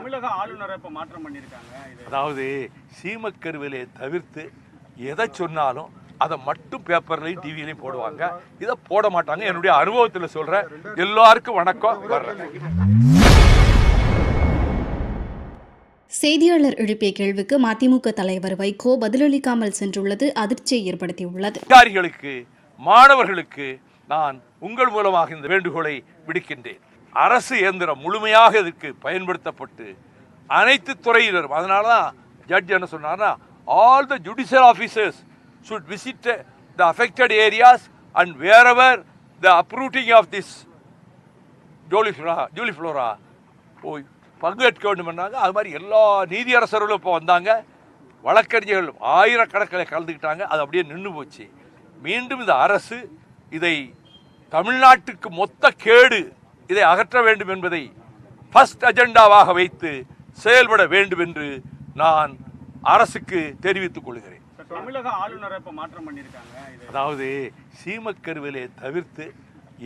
தமிழக ஆளுநரை இப்ப மாற்றம் பண்ணிருக்காங்க. அதாவது சீமக்கருவிலே தவிர்த்து எதை சொன்னாலும் அதை மட்டும் பேப்பர்லையும் டிவிலையும் போடுவாங்க. இதை போட மாட்டாங்க. என்னுடைய அனுபவத்தில் சொல்றேன். எல்லாருக்கும் வணக்கம். வர்றேன். செய்தியாளர் எழுப்பிய கேள்விக்கு மதிமுக தலைவர் வைகோ பதிலளிக்காமல் சென்றுள்ளது அதிர்ச்சியை ஏற்படுத்தியுள்ளது. அதிகாரிகளுக்கு, மாணவர்களுக்கு நான் உங்கள் மூலமாக இந்த வேண்டுகோளை விடுக்கின்றேன். அரசு இயந்திரம் முழுமையாக இதற்கு பயன்படுத்தப்பட்டு அனைத்து துறையினரும், அதனாலதான் ஜட்ஜ் என்ன சொன்னார்னா, all the judicial officers should visit the affected areas and wherever the uprooting of this ஜூலிஃப்ளோரா போய் பங்கேற்க வேண்டும் என்றாங்க. அது மாதிரி எல்லா நீதியரசர்களும் இப்போ வந்தாங்க. வழக்கறிஞர்கள் ஆயிரக்கணக்கில் கலந்துக்கிட்டாங்க. அது அப்படியே நின்று போச்சு. மீண்டும் இந்த அரசு இதை தமிழ்நாட்டுக்கு மொத்த கேடு, இதை அகற்ற வேண்டும் என்பதை ஃபர்ஸ்ட் அஜெண்டாவாக வைத்து செயல்பட வேண்டும் என்று நான் அரசுக்கு தெரிவித்துக் கொள்கிறேன். தமிழக ஆளுநரை இப்ப மாற்றம் பண்ணிருக்காங்க. அதாவது சீமக்கருவிலே தவிர்த்து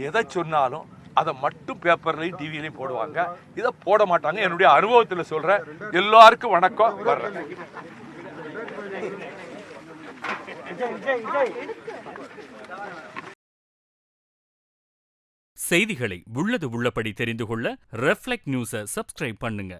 எதை சொன்னாலும் அதை மட்டும் பேப்பர்லையும் டிவிலையும் போடுவாங்க. இதை போட மாட்டாங்க. என்னுடைய அனுபவத்தில் சொல்றேன். எல்லாருக்கும் வணக்கம். வர்றேன். செய்திகளை உள்ளது உள்ளபடி தெரிந்து கொள்ள ரெஃப்ளெக்ட் நியூஸை சப்ஸ்கிரைப் பண்ணுங்க.